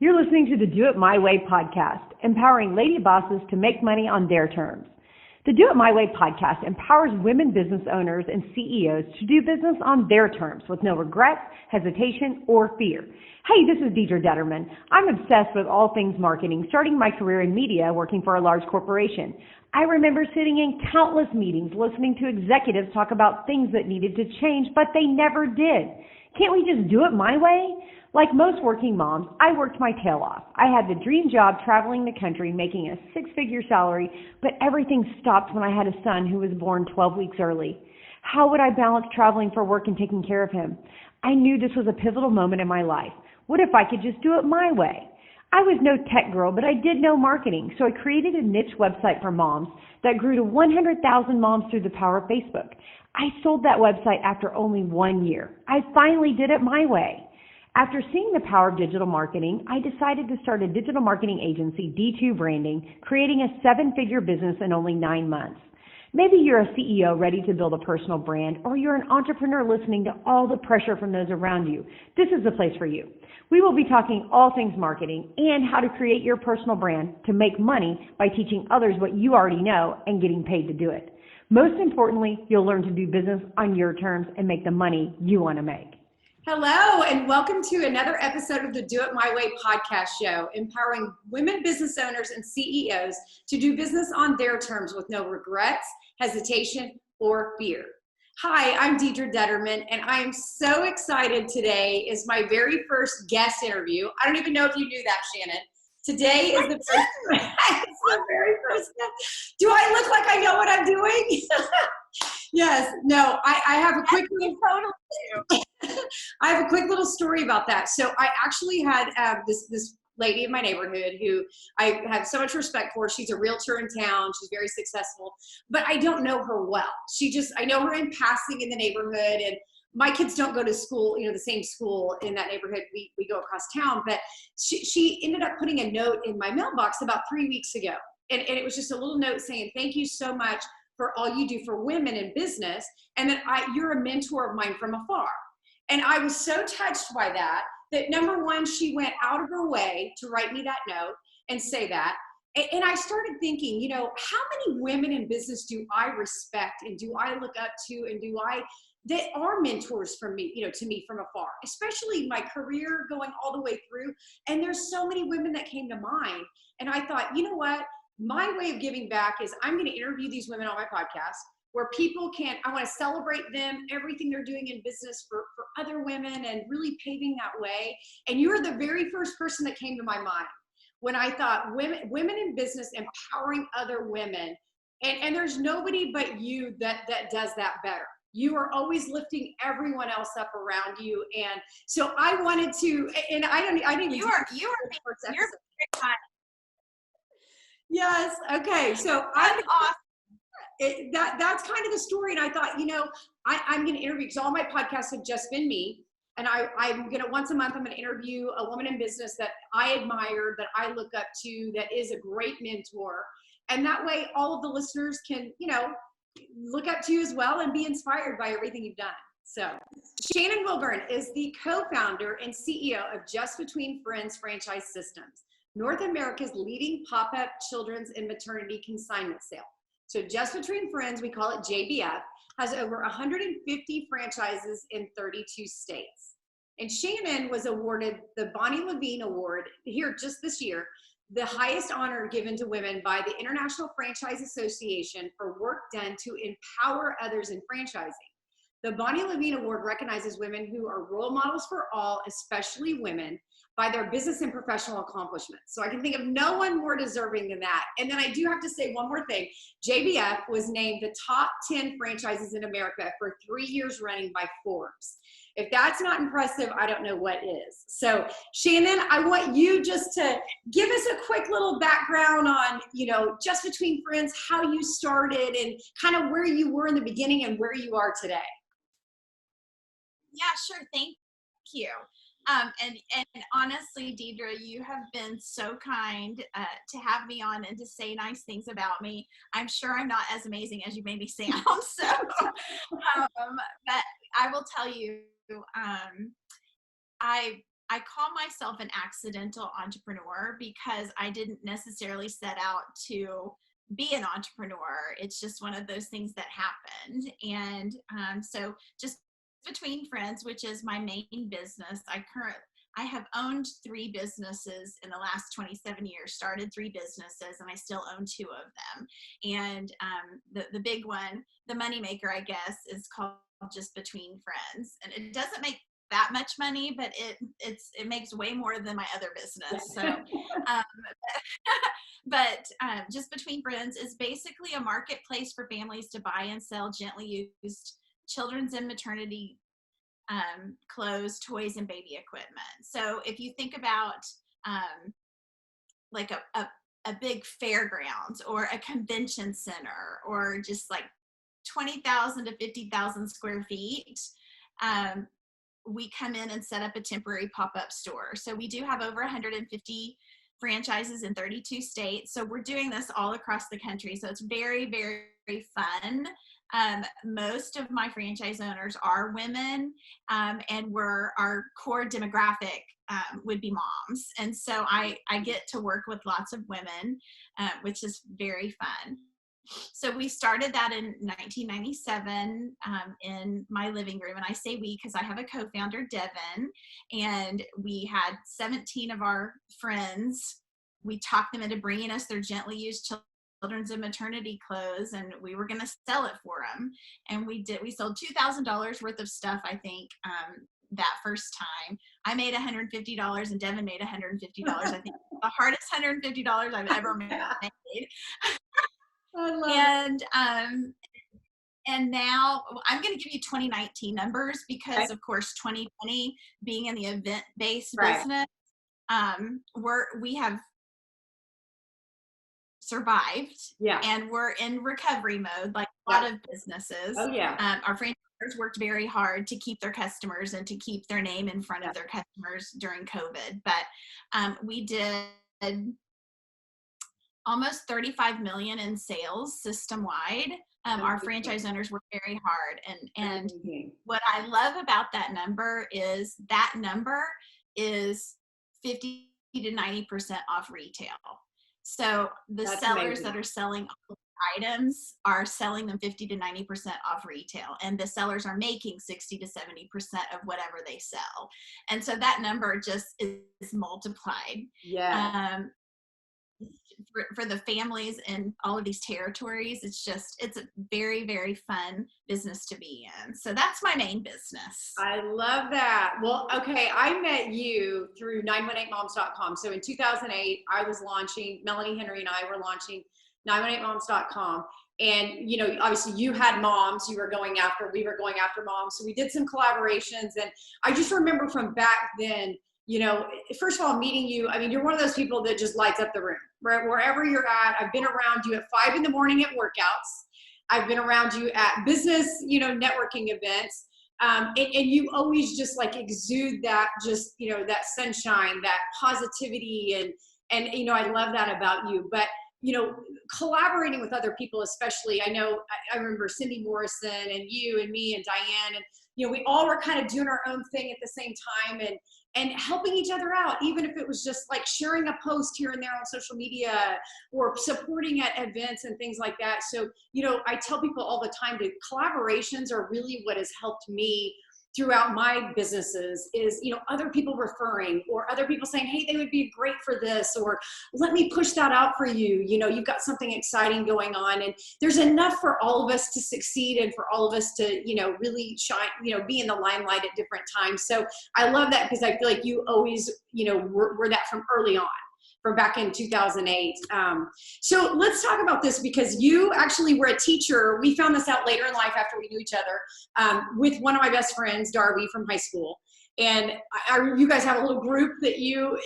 You're listening to the Do It My Way podcast, empowering lady bosses to make money on their terms. The Do It My Way podcast empowers women business owners and CEOs to do business on their terms with no regrets, hesitation, or fear. Hey, this is Deedra. I'm obsessed with all things marketing, starting my career in media working for a large corporation. I remember sitting in countless meetings listening to executives talk about things that needed to change, but they never did. Can't we just do it my way? Like most working moms, I worked my tail off. I had the dream job traveling the country, making a six-figure salary, but everything stopped when I had a son who was born 12 weeks early. How would I balance traveling for work and taking care of him? I knew this was a pivotal moment in my life. What if I could just do it my way? I was no tech girl, but I did know marketing, so I created a niche website for moms that grew to 100,000 moms through the power of Facebook. I sold that website after only 1 year. I finally did it my way. After seeing the power of digital marketing, I decided to start a digital marketing agency, D2 Branding, creating a seven-figure business in only 9 months. Maybe you're a CEO ready to build a personal brand, or you're an entrepreneur listening to all the pressure from those around you. This is the place for you. We will be talking all things marketing and how to create your personal brand to make money by teaching others what you already know and getting paid to do it. Most importantly, you'll learn to do business on your terms and make the money you want to make. Hello, and welcome to another episode of the Do It My Way podcast show, empowering women business owners and CEOs to do business on their terms with no regrets, hesitation, or fear. Hi, I'm Deedra, and I am so excited. Today is my very first guest interview. I don't even know if you knew that, Shannon. Today is the very first guest. Do I look like I know what I'm doing? Yes. No, I have a quick I have a quick little story about that. So I actually had this lady in my neighborhood who I have so much respect for. She's a realtor in town. She's very successful, but I don't know her well. I know her in passing in the neighborhood, and my kids don't go to school, the same school in that neighborhood. We go across town, but she ended up putting a note in my mailbox about 3 weeks ago. And it was just a little note saying, thank you so much for all you do for women in business. And that you're a mentor of mine from afar. And I was so touched by that number one, she went out of her way to write me that note and say that. And I started thinking, how many women in business do I respect and do I look up to and that are mentors from me, to me from afar, especially my career going all the way through. And there's so many women that came to mind. And I thought, you know what? My way of giving back is I'm going to interview these women on my podcast where people I want to celebrate them, everything they're doing in business for other women and really paving that way. And you were the very first person that came to my mind when I thought women in business empowering other women. And there's nobody but you that does that better. You are always lifting everyone else up around you. And so I wanted to, and I didn't. You're very kind. Yes. Okay. So I'm awesome. That's kind of the story. And I thought, I'm going to interview, because all my podcasts have just been me. And I'm going to, once a month, I'm going to interview a woman in business that I admire, that I look up to, that is a great mentor. And that way all of the listeners can, look up to you as well and be inspired by everything you've done. So Shannon Wilburn is the co-founder and CEO of Just Between Friends Franchise Systems, North America's leading pop-up children's and maternity consignment sale. So Just Between Friends, we call it JBF, has over 150 franchises in 32 states. And Shannon was awarded the Bonnie Levine Award here just this year, the highest honor given to women by the International Franchise Association for work done to empower others in franchising. The Bonnie Levine Award recognizes women who are role models for all, especially women, by their business and professional accomplishments. So I can think of no one more deserving than that. And then I do have to say one more thing. JBF was named the top 10 franchises in America for 3 years running by Forbes. If that's not impressive, I don't know what is. So Shannon, I want you just to give us a quick little background on, Just Between Friends, how you started and kind of where you were in the beginning and where you are today. Yeah, sure. Thank you. And honestly, Deedra, you have been so kind to have me on and to say nice things about me. I'm sure I'm not as amazing as you made me sound. So, but I will tell you, I I call myself an accidental entrepreneur because I didn't necessarily set out to be an entrepreneur. It's just one of those things that happened. And so just Between Friends, which is my main business, I have owned 3 businesses in the last 27 years, started 3 businesses, and I still own 2 of them. And the big one, the moneymaker, I guess, is called Just Between Friends. And it doesn't make that much money, but it makes way more than my other business. So, Just Between Friends is basically a marketplace for families to buy and sell gently used children's and maternity clothes, toys, and baby equipment. So if you think about like a big fairgrounds or a convention center or just like 20,000 to 50,000 square feet, we come in and set up a temporary pop-up store. So we do have over 150 franchises in 32 states. So we're doing this all across the country. So it's very, very, very fun. Most of my franchise owners are women, and our core demographic would be moms. And so I get to work with lots of women, which is very fun. So we started that in 1997 in my living room. And I say we because I have a co-founder, Devin, and we had 17 of our friends. We talked them into bringing us their gently used children's and maternity clothes, and we were going to sell it for them. And we did. We sold $2,000 worth of stuff, I think, that first time. I made $150 and Devin made $150. I think the hardest $150 I've ever made. I love it. And now I'm going to give you 2019 numbers because, Okay. of course, 2020 being in the event-based Right. business, we have survived, Yeah. and we're in recovery mode, like a lot of businesses. Oh yeah. Our franchisees worked very hard to keep their customers and to keep their name in front of their customers during COVID. But we did almost 35 million in sales system-wide. Our franchise owners worked very hard. And what I love about that number is 50 to 90% off retail. So the sellers that are selling all the items are selling them 50 to 90% off retail. And the sellers are making 60 to 70% of whatever they sell. And so that number just is multiplied. Yeah. For the families in all of these territories, it's a very, very fun business to be in. So that's my main business. I love that. Well, okay, I met you through 918moms.com. So in 2008, Melanie Henry and I were launching 918moms.com. And, obviously you had moms we were going after moms. So we did some collaborations. And I just remember from back then, first of all, meeting you, I mean, you're one of those people that just lights up the room, right? Wherever you're at. I've been around you at 5 a.m. at workouts. I've been around you at business, networking events. And you always just like exude that, just, that sunshine, that positivity. And, I love that about you. But, collaborating with other people, especially, I remember Cindy Morrison and you and me and Diane, and, we all were kind of doing our own thing at the same time and helping each other out, even if it was just like sharing a post here and there on social media or supporting at events and things like that. So, I tell people all the time that collaborations are really what has helped me throughout my businesses is, other people referring or other people saying, hey, they would be great for this, or let me push that out for you. You've got something exciting going on, and there's enough for all of us to succeed and for all of us to, really shine, be in the limelight at different times. So I love that because I feel like you always, were that from early on. From back in 2008. So let's talk about this because you actually were a teacher. We found this out later in life after we knew each other with one of my best friends, Darby, from high school. And you guys have a little group that you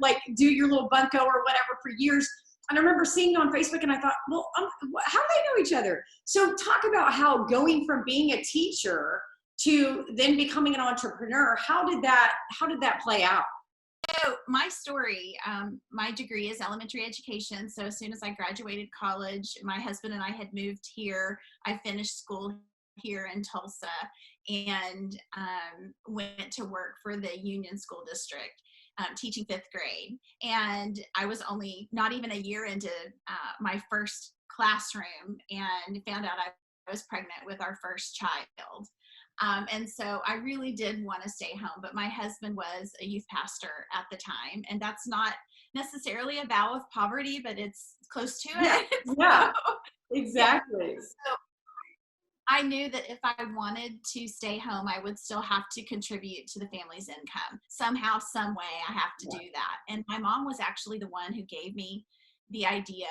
like do your little bunko or whatever for years. And I remember seeing you on Facebook and I thought, well, how do they know each other? So talk about how going from being a teacher to then becoming an entrepreneur, how did that play out? So my story, my degree is elementary education. So as soon as I graduated college, my husband and I had moved here. I finished school here in Tulsa and went to work for the Union School District, teaching 5th grade. And I was only not even a year into my first classroom and found out I was pregnant with our first child. And so I really did want to stay home, but my husband was a youth pastor at the time, and that's not necessarily a vow of poverty, but it's close to it. Yeah, exactly. So I knew that if I wanted to stay home, I would still have to contribute to the family's income. Somehow, some way, I have to do that. And my mom was actually the one who gave me the idea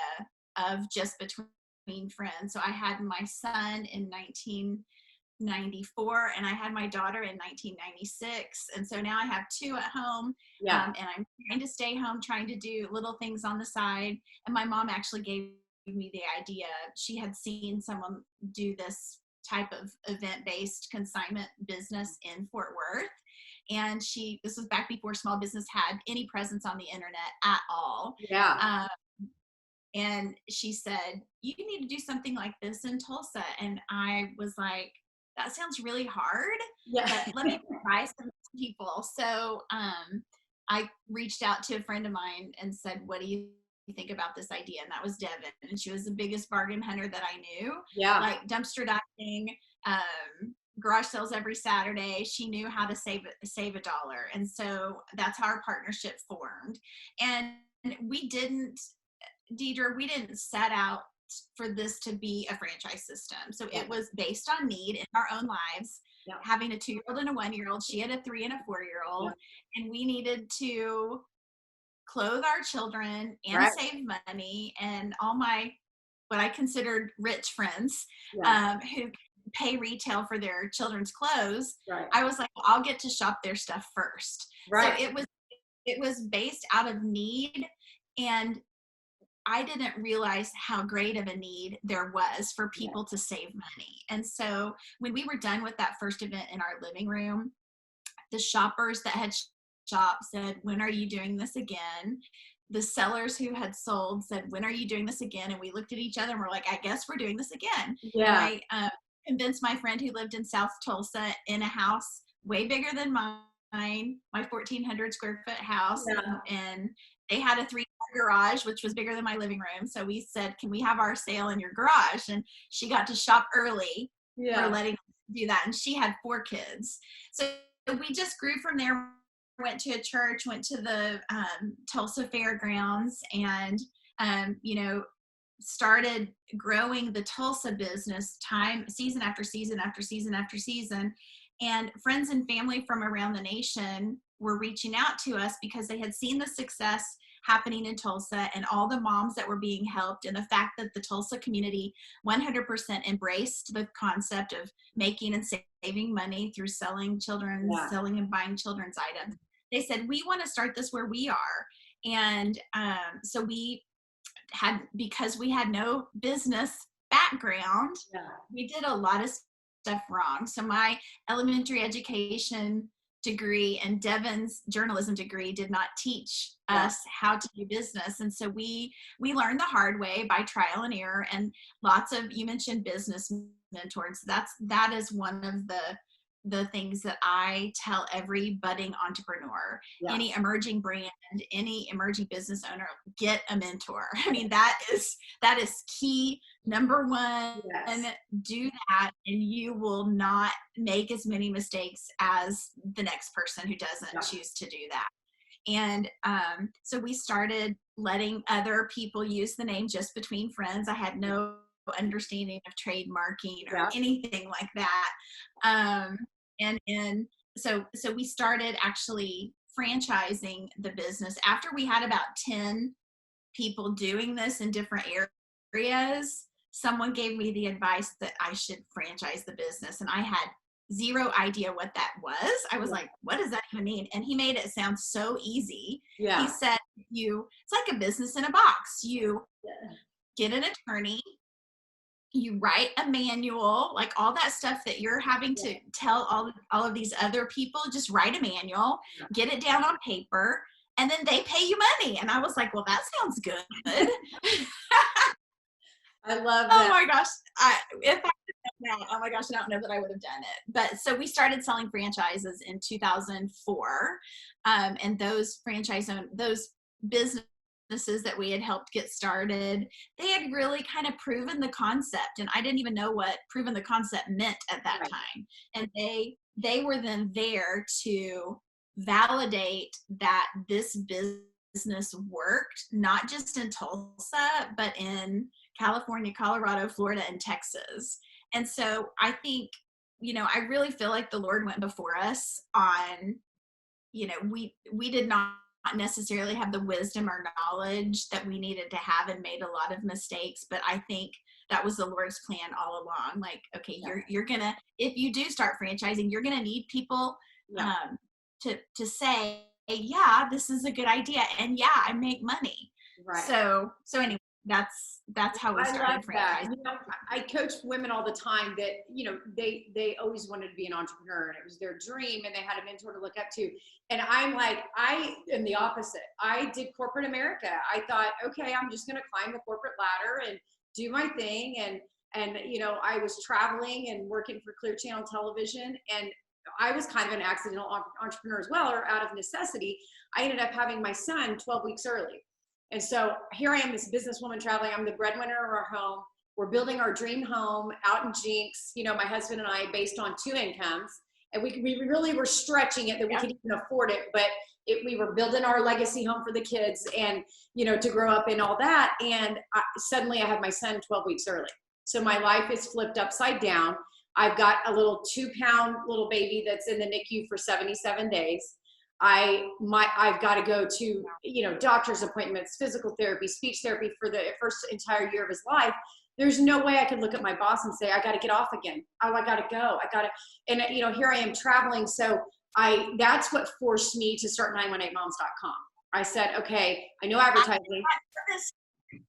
of just between friends. So I had my son in 1994 and I had my daughter in 1996. And so now I have 2 at home. And I'm trying to stay home, trying to do little things on the side. And my mom actually gave me the idea. She had seen someone do this type of event-based consignment business in Fort Worth. And this was back before small business had any presence on the internet at all. And she said, you need to do something like this in Tulsa. And I was like, that sounds really hard, but let me try some people. So I reached out to a friend of mine and said, what do you think about this idea? And that was Devin. And she was the biggest bargain hunter that I knew. Like dumpster diving, garage sales every Saturday. She knew how to save $1. And so that's how our partnership formed. And Deedra, we didn't set out for this to be a franchise system. So it was based on need in our own lives, having a 2-year-old and a 1-year-old. She had a 3 and a 4-year-old, and we needed to clothe our children and save money. And all my, what I considered rich friends, who pay retail for their children's clothes, I was like, well, I'll get to shop their stuff first. So it was based out of need, and I didn't realize how great of a need there was for people to save money. And so when we were done with that first event in our living room, the shoppers that had shopped said, when are you doing this again? The sellers who had sold said, when are you doing this again? And we looked at each other and we're like, I guess we're doing this again. And I convinced my friend who lived in South Tulsa in a house way bigger than mine, my 1,400 square foot house. And they had a 3-car garage, which was bigger than my living room. So we said, can we have our sale in your garage? And she got to shop early for letting us do that. And she had 4 kids. So we just grew from there, went to a church, went to the Tulsa Fairgrounds, and, started growing the Tulsa business season after season after season after season. And friends and family from around the nation were reaching out to us because they had seen the success happening in Tulsa and all the moms that were being helped, and the fact that the Tulsa community 100% embraced the concept of making and saving money through selling and buying children's items. They said, we want to start this where we are. And so because we had no business background, we did a lot of stuff wrong. So my elementary education degree and Devin's journalism degree did not teach us how to do business. And so we learned the hard way by trial and error, and you mentioned business mentors. That is one of the things that I tell every budding entrepreneur, any emerging brand, any emerging business owner, get a mentor. I mean, that is key. Number one, do that, and you will not make as many mistakes as the next person who doesn't choose to do that. And so we started letting other people use the name Just Between Friends. I had no understanding of trademarking or anything like that. And so we started actually franchising the business after we had about 10 people doing this in different areas. Someone gave me the advice that I should franchise the business, and I had zero idea what that was. I was like, what does that even mean? And he made it sound so easy. He said, it's like a business in a box. You get an attorney, you write a manual, like all that stuff that you're having to tell all of these other people, just write a manual, get it down on paper, and then they pay you money. And I was like, well, that sounds good. I love Oh that. my gosh. If I had done that, oh my gosh, I don't know that I would have done it. But so we started selling franchises in 2004. And those those businesses that we had helped get started, they had really kind of proven the concept. And I didn't even know what proven the concept meant at that Right. time. And they were then there to validate that this business worked, not just in Tulsa, but in California, Colorado, Florida, and Texas. And so I think, I really feel like the Lord went before us on, we did not necessarily have the wisdom or knowledge that we needed to have and made a lot of mistakes. But I think that was the Lord's plan all along. Like, okay, you're gonna, if you do start franchising, you're gonna need people to say, yeah, this is a good idea, and yeah, I make money. Right. So anyway, that's how we started franchising. I coach women all the time that, they always wanted to be an entrepreneur, and it was their dream, and they had a mentor to look up to. And I'm like, I am the opposite. I did corporate America. I thought, okay, I'm just going to climb the corporate ladder and do my thing. And I was traveling and working for Clear Channel Television, and I was kind of an accidental entrepreneur as well, or out of necessity. I ended up having my son 12 weeks early. And so here I am, this businesswoman traveling. I'm the breadwinner of our home. We're building our dream home out in Jinx, my husband and I, based on 2 incomes. And we really were stretching it that we could even afford it. But we were building our legacy home for the kids and, to grow up and all that. And suddenly I had my son 12 weeks early. So my life is flipped upside down. I've got a little 2-pound little baby that's in the NICU for 77 days. I've got to go to, doctor's appointments, physical therapy, speech therapy for the first entire year of his life. There's no way I could look at my boss and say, I got to get off again. Oh, I got to go. And here I am traveling. So that's what forced me to start 918moms.com. I said, okay, I know advertising.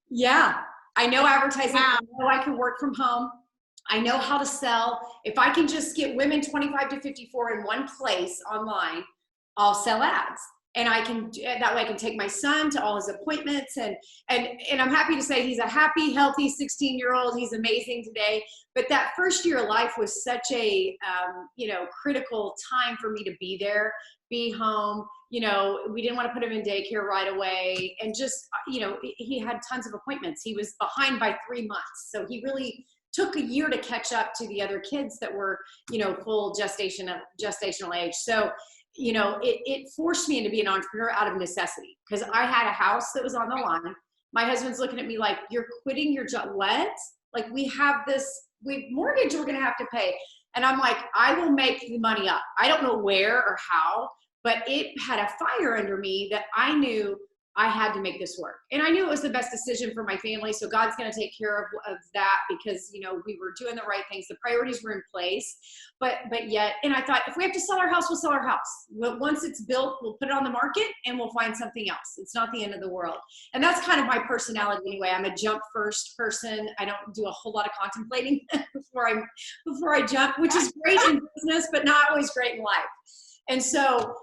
Yeah, I know advertising. Wow. I know I can work from home. I know how to sell. If I can just get women 25 to 54 in one place online, I'll sell ads. And that way I can take my son to all his appointments. And I'm happy to say he's a happy, healthy 16-year-old. He's amazing today. But that first year of life was such a, critical time for me to be there, be home. We didn't want to put him in daycare right away. And just, he had tons of appointments. He was behind by 3 months. So he really took a year to catch up to the other kids that were, full gestational age. So, it forced me into being an entrepreneur out of necessity, because I had a house that was on the line. My husband's looking at me like, you're quitting your job. What? Like, we have this mortgage we're going to have to pay. And I'm like, I will make the money up. I don't know where or how, but it had a fire under me that I knew I had to make this work. And I knew it was the best decision for my family. So God's going to take care of that, because, we were doing the right things. The priorities were in place, but yet, and I thought, if we have to sell our house, we'll sell our house. Once it's built, we'll put it on the market and we'll find something else. It's not the end of the world. And that's kind of my personality anyway. I'm a jump first person. I don't do a whole lot of contemplating before I jump, which is great in business, but not always great in life. And so,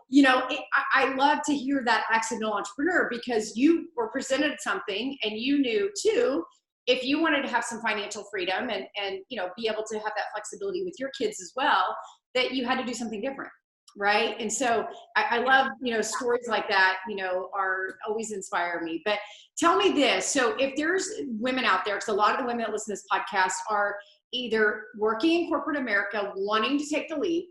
I love to hear that accidental entrepreneur, because you were presented something and you knew too, if you wanted to have some financial freedom and be able to have that flexibility with your kids as well, that you had to do something different. Right. And so I love, stories like that, are always inspire me. But tell me this. So if there's women out there, because a lot of the women that listen to this podcast are either working in corporate America, wanting to take the leap,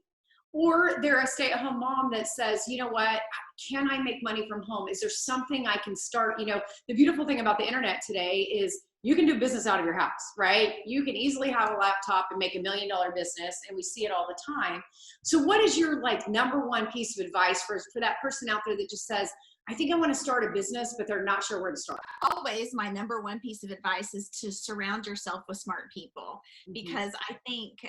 or they're a stay-at-home mom that says, you know what, can I make money from home? Is there something I can start? The beautiful thing about the internet today is you can do business out of your house, right? You can easily have a laptop and make $1 million business, and we see it all the time. So what is your number one piece of advice for that person out there that just says, I think I want to start a business, but they're not sure where to start? Always, my number one piece of advice is to surround yourself with smart people, because I think,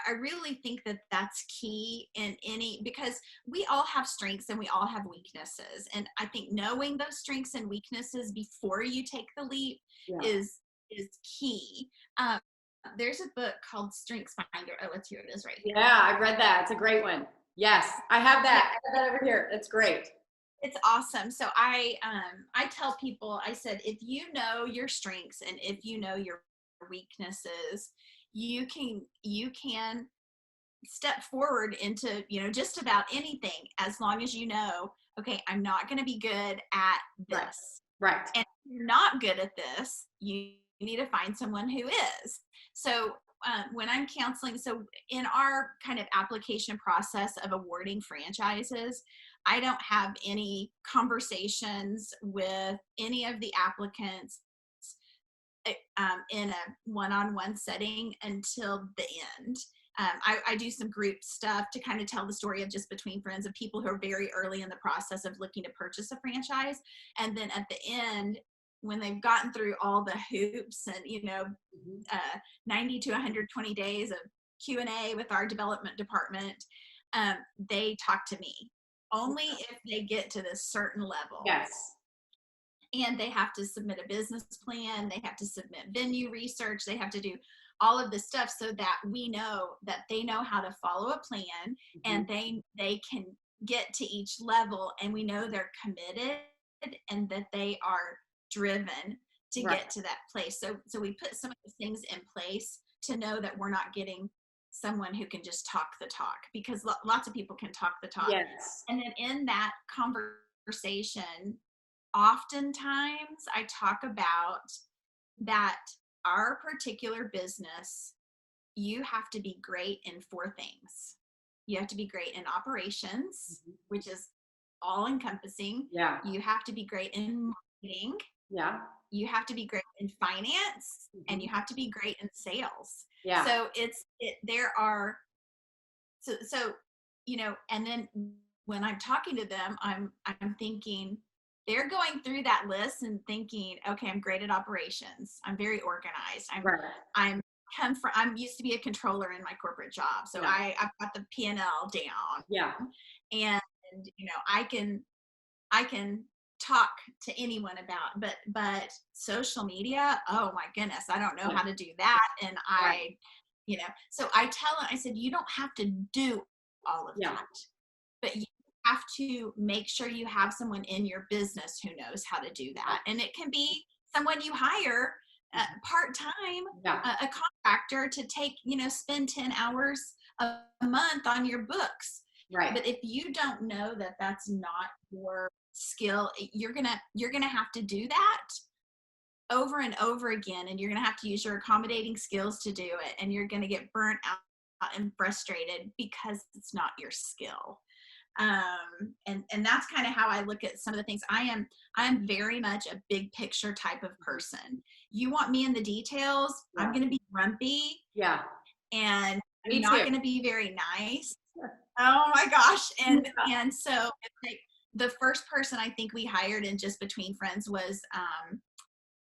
I really think that that's key in because we all have strengths and we all have weaknesses. And I think knowing those strengths and weaknesses before you take the leap is key. There's a book called Strengths Finder. Oh, let's hear it is right here. Yeah, I read that. It's a great one. Yes, I have that. I have that over here. That's great. It's awesome. So I tell people, I said, if you know your strengths and if you know your weaknesses, you can step forward into, just about anything, as long as you know, okay, I'm not going to be good at this. Right. And if you're not good at this, you need to find someone who is. So when I'm counseling, so in our kind of application process of awarding franchises, I don't have any conversations with any of the applicants in a one-on-one setting until the end. I do some group stuff to kind of tell the story of just between friends of people who are very early in the process of looking to purchase a franchise. And then at the end, when they've gotten through all the hoops and, 90 to 120 days of Q&A with our development department, they talk to me only if they get to this certain level. Yes. And they have to submit a business plan. They have to submit venue research. They have to do all of this stuff so that we know that they know how to follow a plan, and they can get to each level, and we know they're committed and that they are driven to get to that place. So we put some of the things in place to know that we're not getting someone who can just talk the talk, because lots of people can talk the talk. Yes. And then in that conversation, oftentimes I talk about that our particular business, you have to be great in 4 things. You have to be great in operations, which is all encompassing. Yeah. You have to be great in marketing. Yeah. You have to be great in finance, and you have to be great in sales. Yeah. So and then when I'm talking to them, I'm thinking, they're going through that list and thinking, okay, I'm great at operations. I'm very organized. I'm used to be a controller in my corporate job. So I've got the P&L down. Yeah. And I can talk to anyone about, but social media, oh my goodness, I don't know how to do that. And so I tell them, I said, you don't have to do all of that, but you have to make sure you have someone in your business who knows how to do that. And it can be someone you hire part-time, a contractor to take, spend 10 hours a month on your books. Right. But if you don't know that that's not your skill, you're gonna have to do that over and over again, and you're gonna have to use your accommodating skills to do it, and you're gonna get burnt out and frustrated because it's not your skill. And that's kind of how I look at some of the things. I am very much a big picture type of person. You want me in the details, I'm going to be grumpy. Yeah. And I'm not going to be very nice. Oh my gosh. And so the first person I think we hired in Just Between Friends was,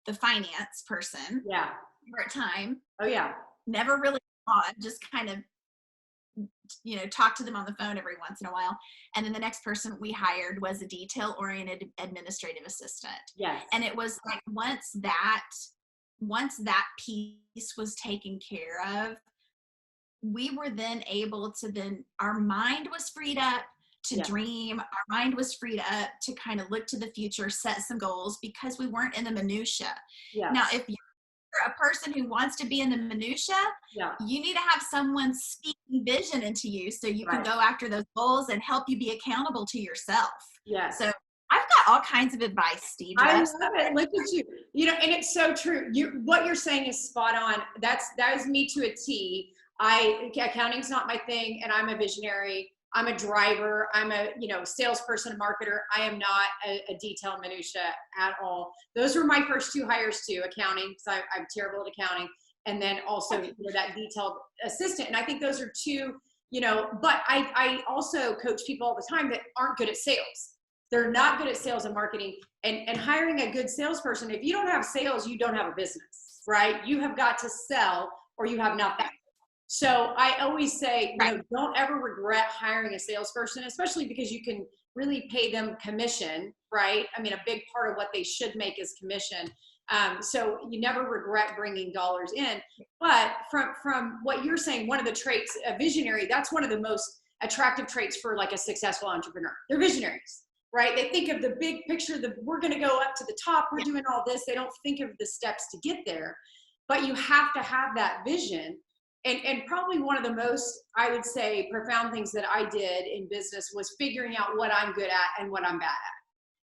the finance person. Yeah. Part-time. Oh yeah. Never really on, just kind of, talk to them on the phone every once in a while. And then the next person we hired was a detail-oriented administrative assistant. Yes. And it was like, once that piece was taken care of, we were then able to our mind was freed up to dream. Our mind was freed up to kind of look to the future, set some goals, because we weren't in the minutia. Yes. Now, if you're a person who wants to be in the minutia, you need to have someone speaking vision into you so you can go after those goals and help you be accountable to yourself. Yeah. So I've got all kinds of advice, Deedra. I love it. Look at you. And it's so true. What you're saying is spot on. That is me to a T. Accounting's not my thing, and I'm a visionary. I'm a driver. I'm a salesperson, a marketer. I am not a detail minutia at all. Those were my first 2 hires too, accounting, because I'm terrible at accounting, and then also that detailed assistant. And I think those are 2. But I also coach people all the time that aren't good at sales. They're not good at sales and marketing. And hiring a good salesperson, if you don't have sales, you don't have a business, right? You have got to sell or you have nothing. So I always say, don't ever regret hiring a salesperson, especially because you can really pay them commission, right? I mean, a big part of what they should make is commission. So you never regret bringing dollars in. But from what you're saying, one of the traits, a visionary, that's one of the most attractive traits for like a successful entrepreneur. They're visionaries. right? They think of the big picture, we're going to go up to the top, we're doing all this. They don't think of the steps to get there, but you have to have that vision. And probably one of the most, I would say, profound things that I did in business was figuring out what I'm good at and what I'm bad at.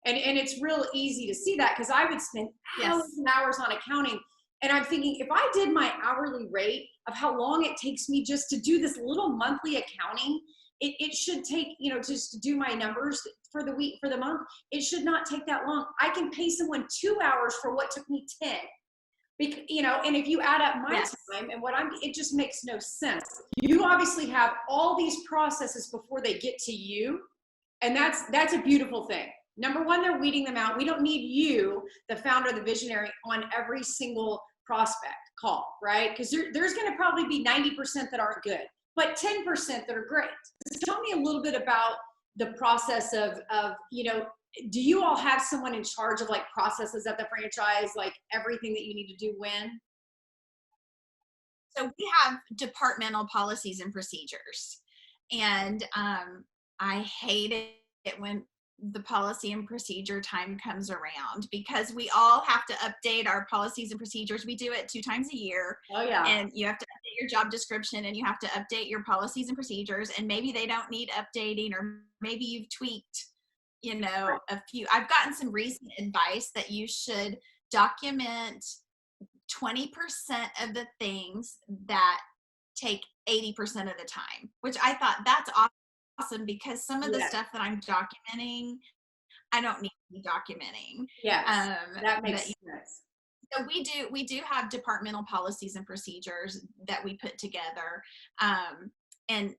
And it's real easy to see that, because I would spend hours and hours on accounting. And I'm thinking, if I did my hourly rate of how long it takes me just to do this little monthly accounting, it should take, just to do my numbers for the week, for the month, it should not take that long. I can pay someone 2 hours for what took me 10. Because, and if you add up my time and it just makes no sense. You obviously have all these processes before they get to you. And that's a beautiful thing. Number one, they're weeding them out. We don't need you, the founder, the visionary, on every single prospect call, right? Because there's going to probably be 90% that aren't good, but 10% that are great. So tell me a little bit about the process of do you all have someone in charge of like processes at the franchise, like everything that you need to do when? So we have departmental policies and procedures. And I hate it when the policy and procedure time comes around, because we all have to update our policies and procedures. We do it 2 times a year. Oh yeah. And you have to update your job description, and you have to update your policies and procedures, and maybe they don't need updating, or maybe you've tweaked, a few. I've gotten some recent advice that you should document 20% of the things that take 80% of the time, which I thought that's awesome, because some of the stuff that I'm documenting, I don't need to be documenting. Yes, that makes sense. So we do have departmental policies and procedures that we put together. And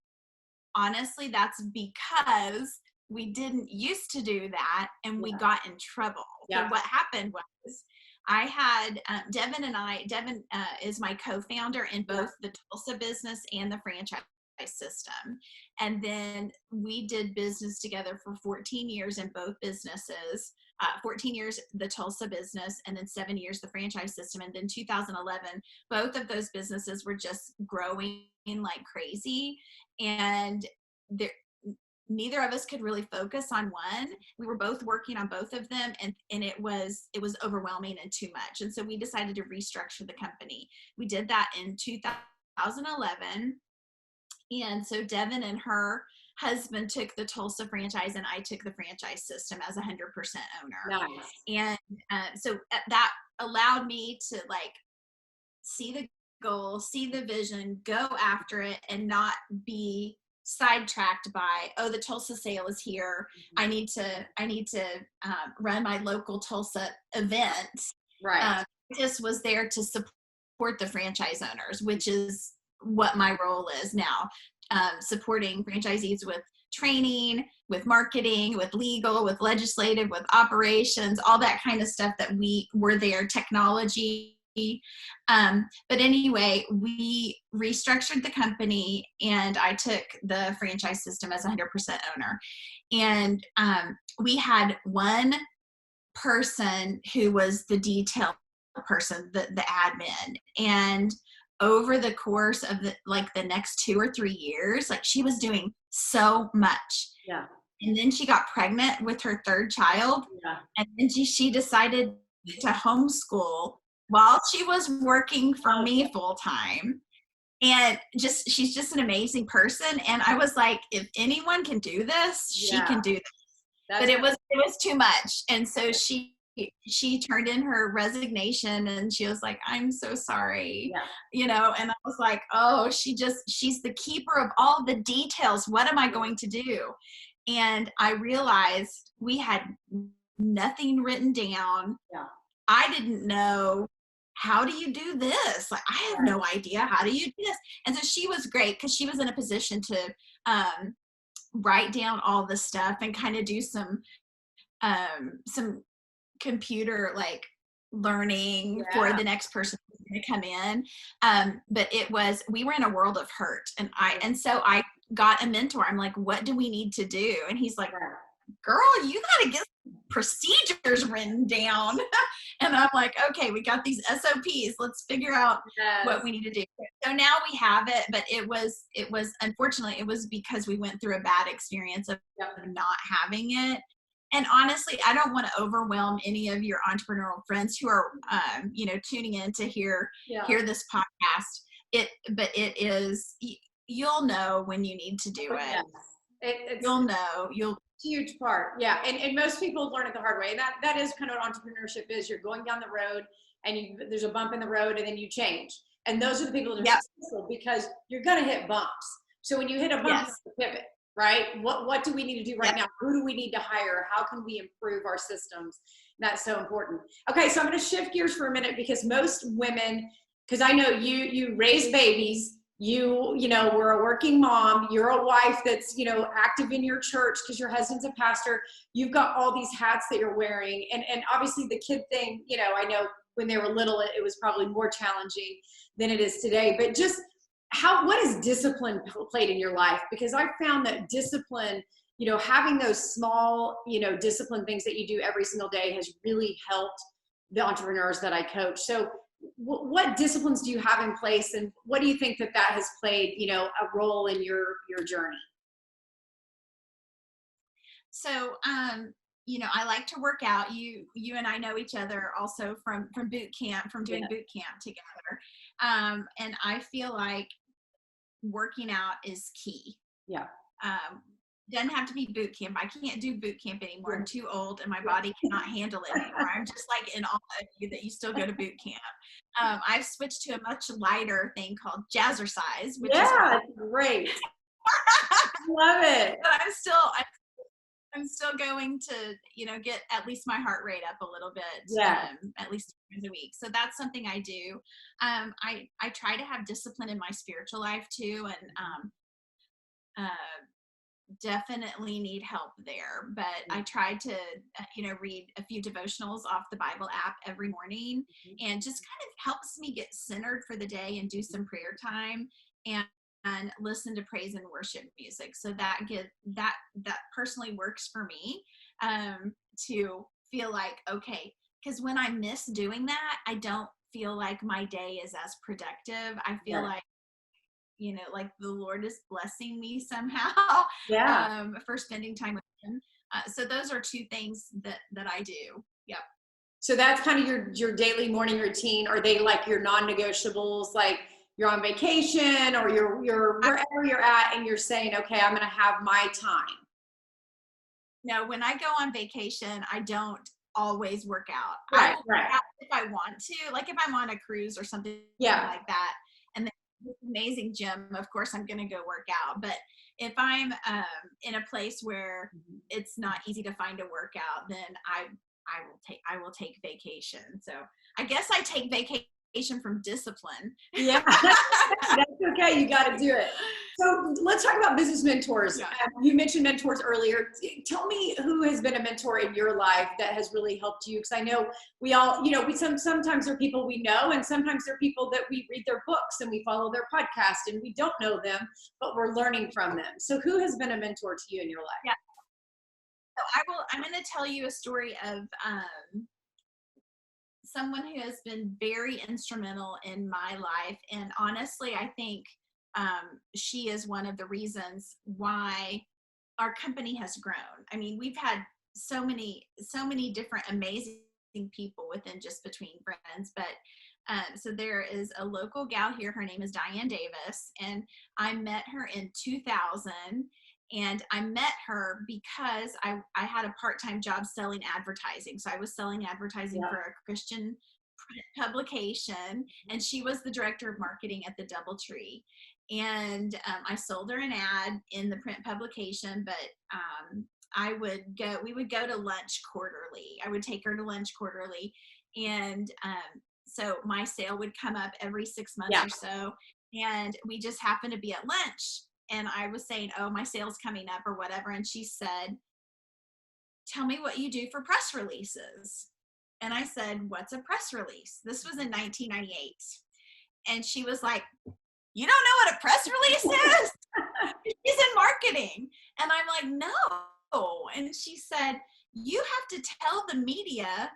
honestly, that's because we didn't used to do that, and we got in trouble. So what happened was, I had Devin is my co-founder in both the Tulsa business and the franchise system. And then we did business together for 14 years in both businesses, 14 years the Tulsa business, and then 7 years the franchise system. And then 2011, both of those businesses were just growing like crazy. And neither of us could really focus on one. We were both working on both of them, and it was overwhelming and too much. And so we decided to restructure the company. We did that in 2011. And so Devin and her husband took the Tulsa franchise, and I took the franchise system as 100% owner. Nice. And so that allowed me to like see the goal, see the vision, go after it, and not be sidetracked by, the Tulsa sale is here. I need to run my local Tulsa event. Right. Just was there to support the franchise owners, which is what my role is now, supporting franchisees with training, with marketing, with legal, with legislative, with operations, all that kind of stuff that we were there, technology. But anyway, we restructured the company, and I took the franchise system as 100% owner. And we had one person who was the detail person, the admin. And over the course of the next 2 or 3 years, like, she was doing so much. Yeah. And then she got pregnant with her 3rd child. Yeah. And then she decided to homeschool while she was working for me full time. And she's just an amazing person. And I was like, if anyone can do this, she can do this. But it was too much. And so she turned in her resignation, and she was like, I'm so sorry. Yeah. And I was like, oh, she's the keeper of all the details. What am I going to do? And I realized we had nothing written down. Yeah. I didn't know, how do you do this? Like, I have no idea. How do you do this? And so she was great, because she was in a position to write down all the stuff and kind of do some computer like learning for the next person who's going to come in. But we were in a world of hurt, and so I got a mentor. I'm like, what do we need to do? And he's like, girl, you got to get procedures written down. And I'm like, okay, we got these SOPs. Let's figure out what we need to do. So now we have it, but it was unfortunately, it was because we went through a bad experience of not having it. And honestly, I don't want to overwhelm any of your entrepreneurial friends who are, tuning in to hear this podcast. But it is, you'll know when you need to do it. Yes. You'll know. Huge part. Yeah. And most people learn it the hard way. And that is kind of what entrepreneurship is. You're going down the road and there's a bump in the road and then you change. And those are the people that are successful because you're going to hit bumps. So when you hit a bump, you have to pivot, right? What do we need to do right now? Who do we need to hire? How can we improve our systems? That's so important. Okay. So I'm going to shift gears for a minute because most women, because I know you raise babies, you were a working mom, you're a wife that's, active in your church because your husband's a pastor. You've got all these hats that you're wearing. And obviously the kid thing, I know when they were little, it was probably more challenging than it is today. But just what has discipline played in your life? Because I found that discipline, having those small, discipline things that you do every single day has really helped the entrepreneurs that I coach. So what disciplines do you have in place, and what do you think that has played, a role in your journey? So, I like to work out. You and I know each other also from boot camp, from doing boot camp together. And I feel like working out is key. Yeah. Doesn't have to be boot camp. I can't do boot camp anymore. I'm too old and my body cannot handle it anymore. I'm just like in awe of you that you still go to boot camp. I've switched to a much lighter thing called jazzercise, which is great. Love it. But I'm still going to, get at least my heart rate up a little bit, at least 2 times a week. So that's something I do. I try to have discipline in my spiritual life too. And, definitely need help there, but I try to read a few devotionals off the Bible app every morning, and just kind of helps me get centered for the day and do some prayer time and listen to praise and worship music. So that personally works for me, to feel like, okay, because when I miss doing that, I don't feel like my day is as productive. I feel like like the Lord is blessing me somehow for spending time with him. So those are 2 things that I do. Yep. So that's kind of your daily morning routine. Are they like your non-negotiables, like you're on vacation or you're wherever you're at and you're saying, okay, I'm going to have my time? No, when I go on vacation, I don't always work out. Right, I will work out if I want to, like if I'm on a cruise or something like that. And amazing gym, of course I'm going to go work out. But if I'm in a place where it's not easy to find a workout, then I will take vacation. So I guess I take vacation from discipline. Yeah, that's okay. You got to do it. So let's talk about business mentors. Yeah. You mentioned mentors earlier. Tell me who has been a mentor in your life that has really helped you. Because I know we all, sometimes there are people we know, and sometimes there are people that we read their books and we follow their podcast and we don't know them, but we're learning from them. So who has been a mentor to you in your life? Yeah. So I'm going to tell you a story of someone who has been very instrumental in my life. And honestly, I think she is one of the reasons why our company has grown. I mean, we've had so many different amazing people within just between friends, but so there is a local gal here. Her name is Diane Davis, and I met her in 2000. And I met her because I had a part-time job selling advertising. So I was selling advertising for a Christian print publication, and she was the director of marketing at the DoubleTree. And I sold her an ad in the print publication, but we would go to lunch quarterly. I would take her to lunch quarterly. And so my sale would come up every 6 months or so. And we just happened to be at lunch. And I was saying, oh, my sale's coming up or whatever. And she said, tell me what you do for press releases. And I said, what's a press release? This was in 1998. And she was like, you don't know what a press release is? She's in marketing. And I'm like, no. And she said, you have to tell the media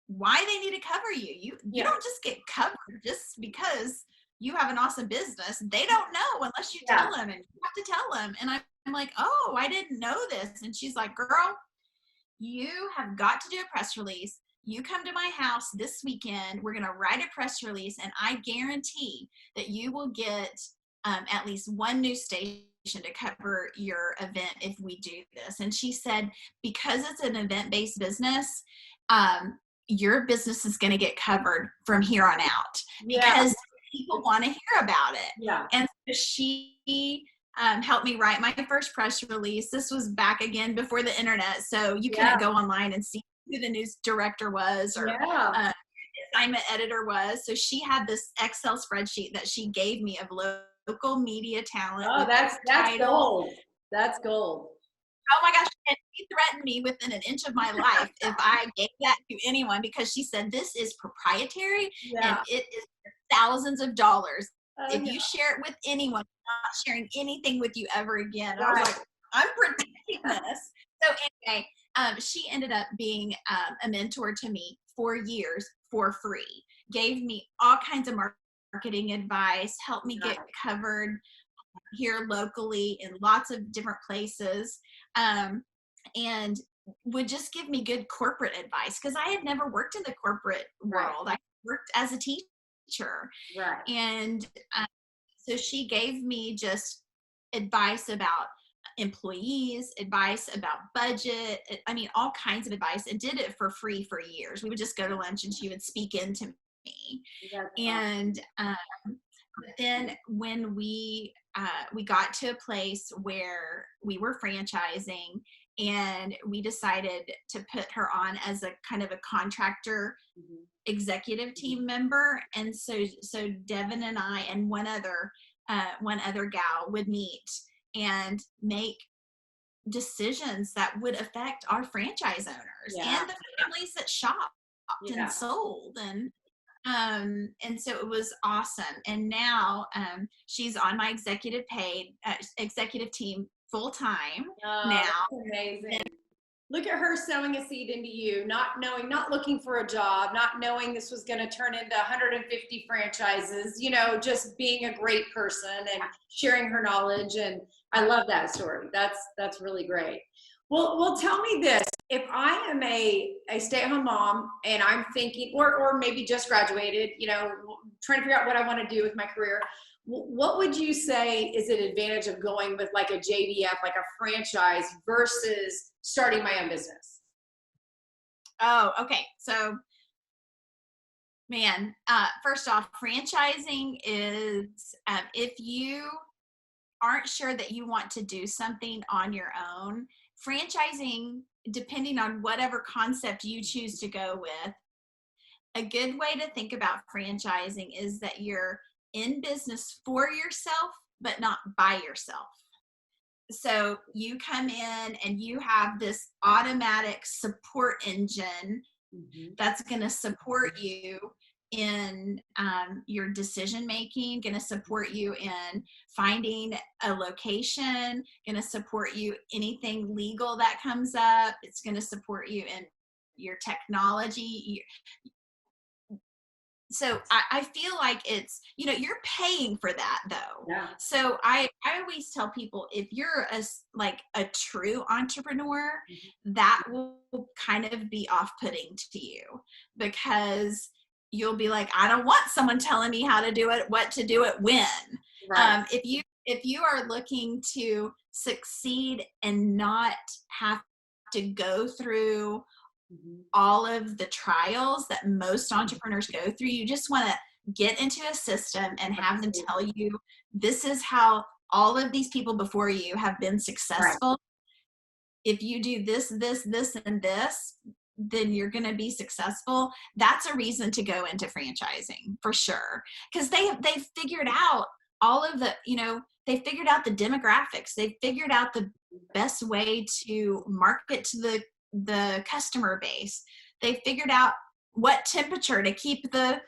why they need to cover you. You don't just get covered just because you have an awesome business. They don't know unless you tell them, and you have to tell them. And I'm like, oh, I didn't know this. And she's like, girl, you have got to do a press release. You come to my house this weekend. We're going to write a press release, and I guarantee that you will get at least one news station to cover your event if we do this. And she said, because it's an event-based business, your business is going to get covered from here on out because people want to hear about it. Yeah. And so she helped me write my first press release. This was back again before the internet, so you couldn't go online and see who the news director was or assignment editor was. So she had this Excel spreadsheet that she gave me of local media talent. Oh, that's gold. That's gold. Oh my gosh. And she threatened me within an inch of my life if I gave that to anyone, because she said, this is proprietary and it is thousands of dollars. If you share it with anyone, I'm not sharing anything with you ever again. And I was like, I'm protecting this. So anyway, she ended up being a mentor to me for years for free, gave me all kinds of marketing advice, helped me get covered here locally in lots of different places, and would just give me good corporate advice because I had never worked in the corporate world. I worked as a teacher. Right. And so she gave me just advice about employees, advice about budget. I mean, all kinds of advice, and did it for free for years. We would just go to lunch and she would speak into me. And but then when we got to a place where we were franchising, and we decided to put her on as a kind of a contractor executive team member. And so Devin and I and one other gal would meet and make decisions that would affect our franchise owners and the families that shopped and sold. And so it was awesome. And now she's on my executive team full time now. That's amazing. Look at her sowing a seed into you, not looking for a job, not knowing this was going to turn into 150 franchises, just being a great person and sharing her knowledge. And I love that story. That's really great. Well, tell me this. If I am a stay-at-home mom and I'm thinking, or maybe just graduated, trying to figure out what I want to do with my career, what would you say is an advantage of going with like a JDF, like a franchise, versus starting my own business? Oh, okay. So, man, first off, franchising is, if you aren't sure that you want to do something on your own, franchising, depending on whatever concept you choose to go with, a good way to think about franchising is that you're in business for yourself, but not by yourself. So you come in and you have this automatic support engine that's going to support you in your decision making, going to support you in finding a location, going to support you anything legal that comes up. It's going to support you in your technology. So I feel like it's, you're paying for that though. Yeah. So I always tell people, if you're a true entrepreneur, that will kind of be off-putting to you, because you'll be like, I don't want someone telling me how to do it, what to do it, when. Right. If you are looking to succeed and not have to go through all of the trials that most entrepreneurs go through, you just want to get into a system and have them tell you, this is how all of these people before you have been successful. Right. If you do this, and this, then you're going to be successful. That's a reason to go into franchising for sure. Because they've figured out all of the, they figured out the demographics. They figured out the best way to market to the customer base. They figured out what temperature to keep the,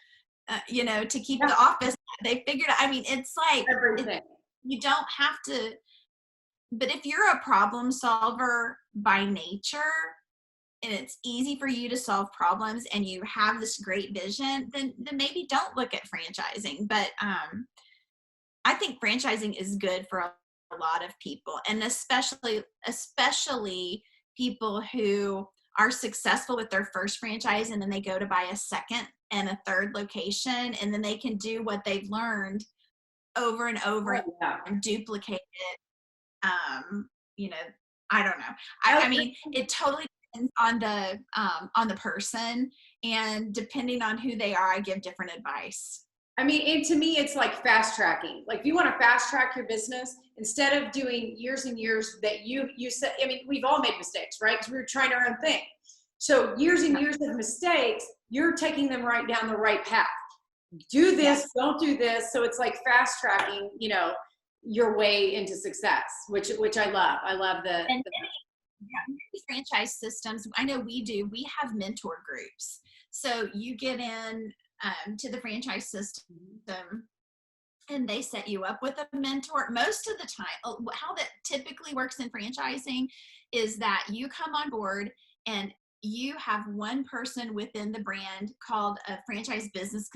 the office. They figured out, it's like, everything. You don't have to, but if you're a problem solver by nature, and it's easy for you to solve problems and you have this great vision, then maybe don't look at franchising. But I think franchising is good for a a lot of people, and especially people who are successful with their first franchise and then they go to buy a second and a third location, and then they can do what they've learned over and over and duplicate it. You know, I don't know. I mean, it totally depends on the person, and depending on who they are, I give different advice. I mean, and to me, it's like fast tracking. Like if you want to fast track your business, instead of doing years and years that you said, I mean, we've all made mistakes, right? Because we were trying our own thing. So years and years of mistakes, you're taking them right down the right path. Do this, don't do this. So it's like fast tracking, you know, your way into success, which I love. I love the franchise systems. I know we have mentor groups. So you get in to the franchise system and they set you up with a mentor. Most of the time, how that typically works in franchising is that you come on board and you have one person within the brand called a franchise business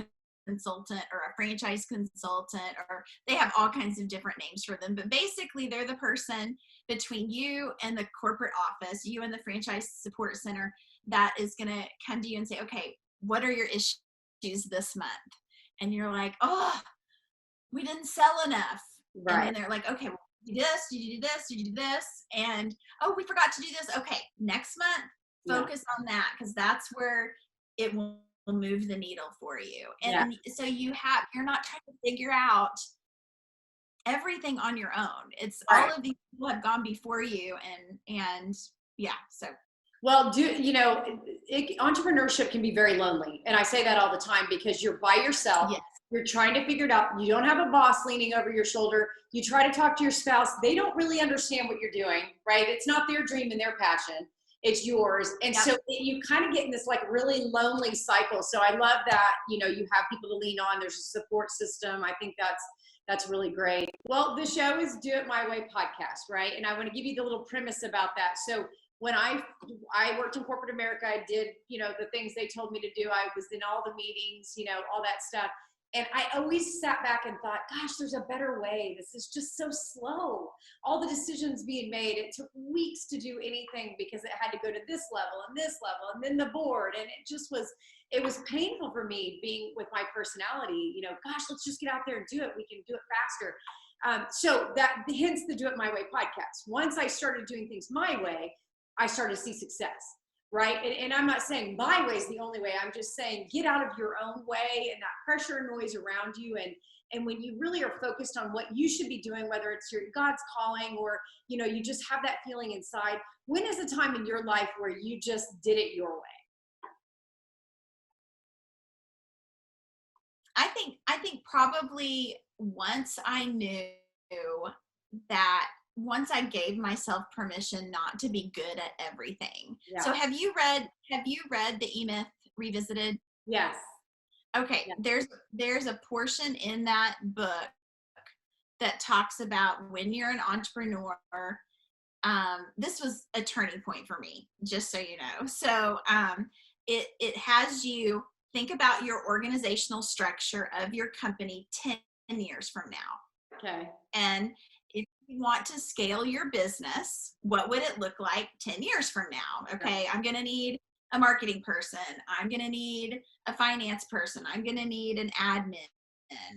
consultant or a franchise consultant, or they have all kinds of different names for them, but basically they're the person between you and the corporate office, you and the franchise support center, that is going to come to you and say, okay, what are your issues this month? And you're like, oh, we didn't sell enough. Right. And then they're like, okay, well, do this, did you do this, did you do this? And, oh, we forgot to do this. Okay, next month, focus on that, because that's where it will move the needle for you. And so you're not trying to figure out everything on your own. It's all of these people have gone before you, and so. Well, entrepreneurship can be very lonely. And I say that all the time because you're by yourself. Yes. You're trying to figure it out. You don't have a boss leaning over your shoulder. You try to talk to your spouse. They don't really understand what you're doing, right? It's not their dream and their passion. It's yours. And so you kind of get in this like really lonely cycle. So I love that, you have people to lean on. There's a support system. I think that's really great. Well, the show is Do It My Way podcast, right? And I want to give you the little premise about that. So when I worked in corporate America, I did, the things they told me to do. I was in all the meetings, all that stuff. And I always sat back and thought, gosh, there's a better way. This is just so slow. All the decisions being made, it took weeks to do anything because it had to go to this level and then the board. And it was painful for me being with my personality, gosh, let's just get out there and do it. We can do it faster. So that hence the Do It My Way podcast. Once I started doing things my way, I started to see success. Right. And I'm not saying my way is the only way. I'm just saying get out of your own way and that pressure and noise around you. And when you really are focused on what you should be doing, whether it's your God's calling or, you just have that feeling inside. When is the time in your life where you just did it your way? I think probably once I knew that, once I gave myself permission not to be good at everything. Yeah. So have you read the E-Myth Revisited? Yes. Okay. Yeah. There's a portion in that book that talks about when you're an entrepreneur. This was a turning point for me, just so you know. So it has you think about your organizational structure of your company 10 years from now. Okay. And if you want to scale your business, what would it look like 10 years from now? Okay, I'm going to need a marketing person. I'm going to need a finance person. I'm going to need an admin.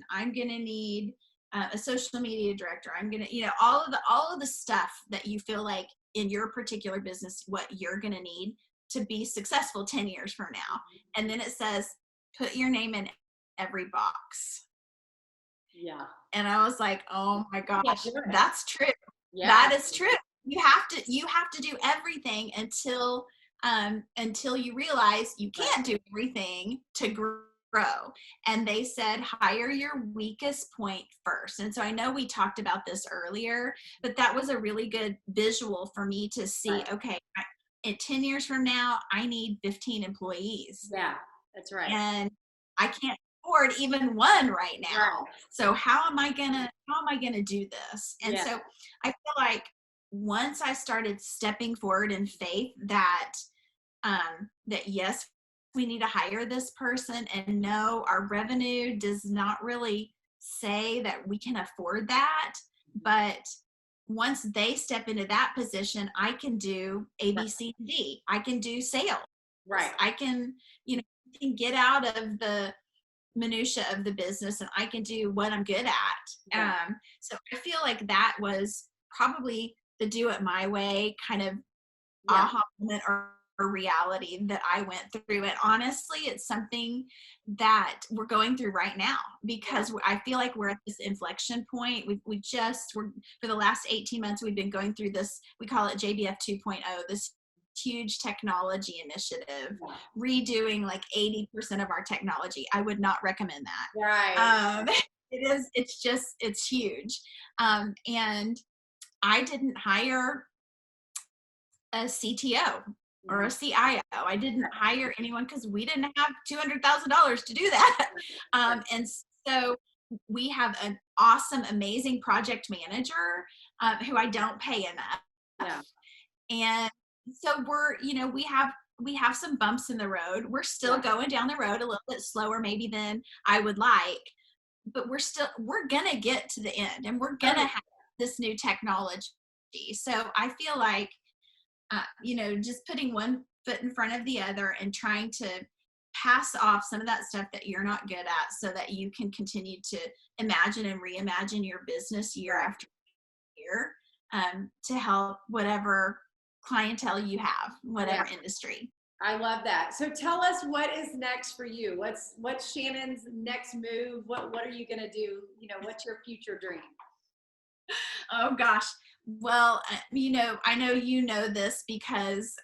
I'm going to need a social media director. I'm going to, all of the stuff that you feel like in your particular business, what you're going to need to be successful 10 years from now. And then it says, put your name in every box. Yeah. And I was like, oh my gosh, that's true. Yeah. That is true. You have to do everything until you realize you can't do everything to grow. And they said, hire your weakest point first. And so I know we talked about this earlier, but that was a really good visual for me to see, okay, in 10 years from now, I need 15 employees. Yeah, that's right. And I can't afford even one right now. Right. So how am I gonna do this? And so I feel like once I started stepping forward in faith that yes, we need to hire this person, and no, our revenue does not really say that we can afford that, but once they step into that position, I can do A, B, C, and D. I can do sales. Right. I can, can get out of the minutia of the business and I can do what I'm good at. Yeah. So I feel like that was probably the do it my way kind of Yeah. aha moment or reality that I went through. And honestly, it's something that we're going through right now because I feel like we're at this inflection point. We're for the last 18 months, we've been going through this, we call it JBF 2.0, this huge technology initiative, redoing like 80% of our technology. I would not recommend that. Right. It's huge. And I didn't hire a CTO or a CIO. I didn't hire anyone because we didn't have $200,000 to do that. And so we have an awesome, amazing project manager who I don't pay enough. Yeah. And so we have some bumps in the road. We're still going down the road a little bit slower maybe than I would like, but we're going to get to the end and we're going to have this new technology. So I feel like, just putting one foot in front of the other and trying to pass off some of that stuff that you're not good at so that you can continue to imagine and reimagine your business year after year to help whatever clientele you have, whatever industry. I love that. So tell us what is next for you. What's Shannon's next move? What are you going to do? What's your future dream? Oh gosh. Well, I know this because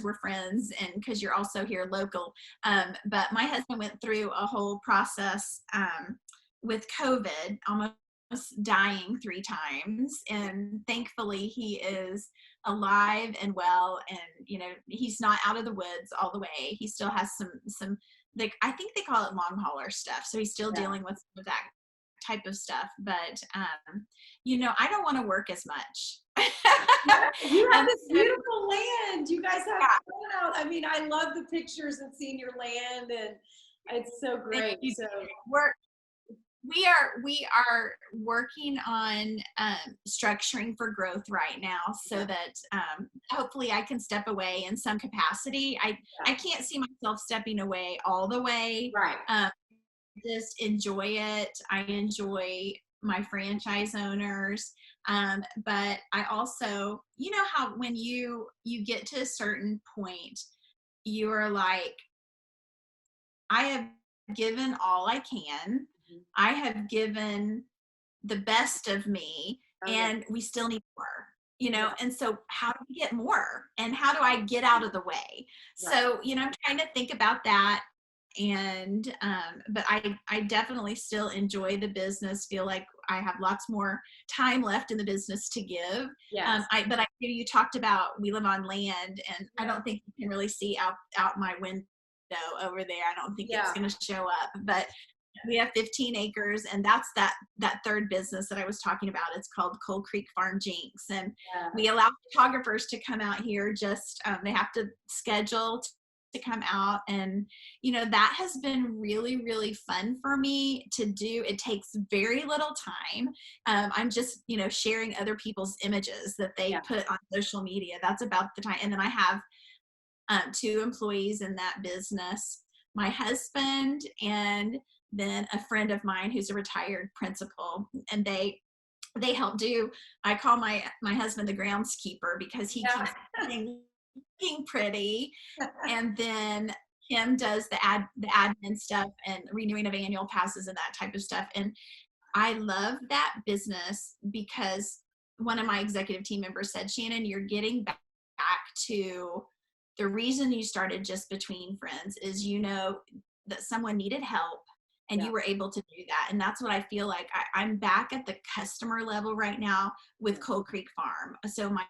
we're friends and because you're also here local. But my husband went through a whole process with COVID, almost dying 3 times, and thankfully he is alive and well, and he's not out of the woods all the way. He still has some like, I think they call it long hauler stuff, so he's still dealing with that type of stuff, but I don't want to work as much. You have this beautiful land. You guys have fun out. I mean, I love the pictures and seeing your land, and it's so great. So we are working on structuring for growth right now, so that hopefully I can step away in some capacity. I can't see myself stepping away all the way. Right. Just enjoy it. I enjoy my franchise owners. But I also, how when you get to a certain point, you are like, I have given all I can. I have given the best of me, and we still need more, and so how do we get more? And how do I get out of the way? Right. So, I'm trying to think about that. And but I definitely still enjoy the business, feel like I have lots more time left in the business to give. Yes. But you talked about we live on land, and I don't think you can really see out my window over there. I don't think it's going to show up, but we have 15 acres, and that's that third business that I was talking about. It's called Coal Creek Farm Jinx, and we allow photographers to come out here. Just they have to schedule to come out, and that has been really, really fun for me to do. It takes very little time. I'm just sharing other people's images that they put on social media. That's about the time. And then I have 2 employees in that business, my husband and then a friend of mine who's a retired principal, and they help do, I call my husband the groundskeeper because he keeps looking pretty, and then Kim does the admin stuff and renewing of annual passes and that type of stuff. And I love that business because one of my executive team members said, Shannon, you're getting back to the reason you started Just Between Friends is that someone needed help, and you were able to do that. And that's what I feel like. I'm back at the customer level right now with Coal Creek Farm. So my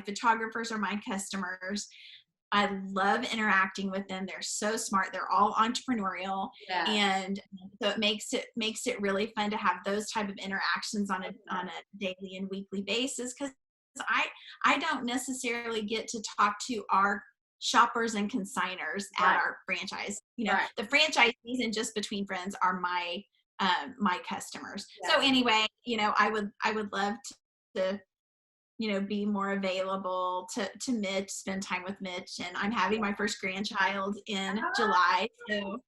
photographers are my customers. I love interacting with them. They're so smart. They're all entrepreneurial. Yeah. And so it makes it really fun to have those type of interactions on a daily and weekly basis, because I don't necessarily get to talk to our shoppers and consigners at our franchise. The franchisees and Just Between Friends are my customers. Yeah. So anyway, I would love to be more available to Mitch, spend time with Mitch. And I'm having my first grandchild in July. So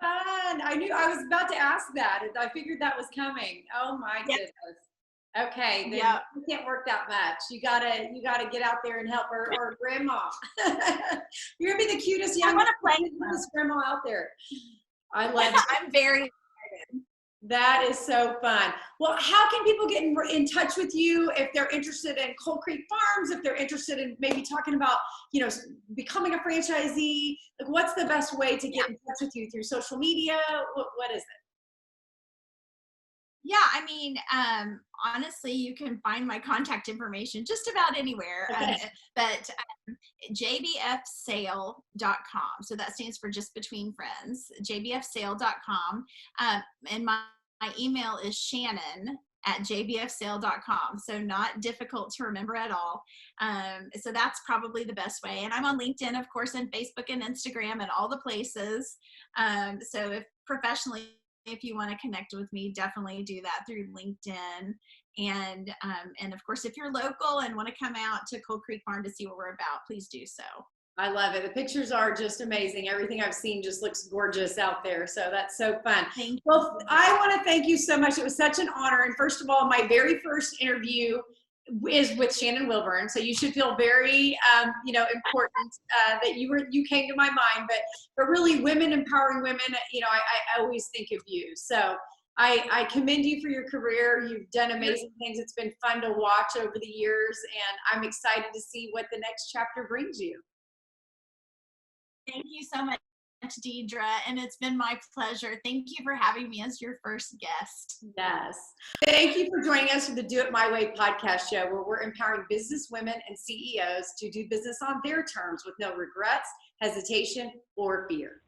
fun. I knew I was about to ask that. I figured that was coming. Oh my goodness. Okay, then you can't work that much. You gotta get out there and help her or grandma. You're gonna be the cutest young grandma out there. I love it. I'm very excited. That is so fun. Well, how can people get in touch with you if they're interested in Cold Creek Farms, if they're interested in maybe talking about, becoming a franchisee? Like, what's the best way to get in touch with you? Through social media? What is it? Yeah, I mean, honestly, you can find my contact information just about anywhere, but jbfsale.com. So that stands for Just Between Friends, jbfsale.com. And my email is shannon@jbfsale.com. So not difficult to remember at all. So that's probably the best way. And I'm on LinkedIn, of course, and Facebook and Instagram and all the places. So if you want to connect with me, definitely do that through LinkedIn. And of course, if you're local and want to come out to Cold Creek Farm to see what we're about, please do so. I love it. The pictures are just amazing. Everything I've seen just looks gorgeous out there. So that's so fun. Well, I want to thank you so much. It was such an honor. And first of all, my very first interview is with Shannon Wilburn. So you should feel very, important that you came to my mind, but really women empowering women, I always think of you. So I commend you for your career. You've done amazing things. It's been fun to watch over the years, and I'm excited to see what the next chapter brings you. Thank you so much, Deedra, and it's been my pleasure. Thank you for having me as your first guest. Yes. Thank you for joining us for the Do It My Way podcast show, where we're empowering business women and CEOs to do business on their terms with no regrets, hesitation, or fear.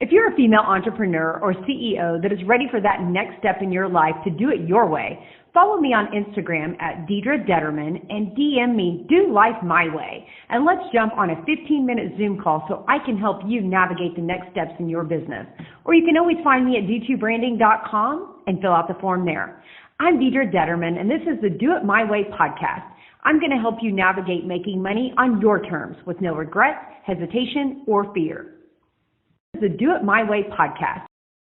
If you're a female entrepreneur or CEO that is ready for that next step in your life to do it your way, follow me on Instagram at Deedra Detterman and DM me Do Life My Way. And let's jump on a 15-minute Zoom call so I can help you navigate the next steps in your business. Or you can always find me at d2branding.com and fill out the form there. I'm Deedra Detterman, and this is the Do It My Way podcast. I'm going to help you navigate making money on your terms with no regrets, hesitation, or fear. The Do It My Way podcast.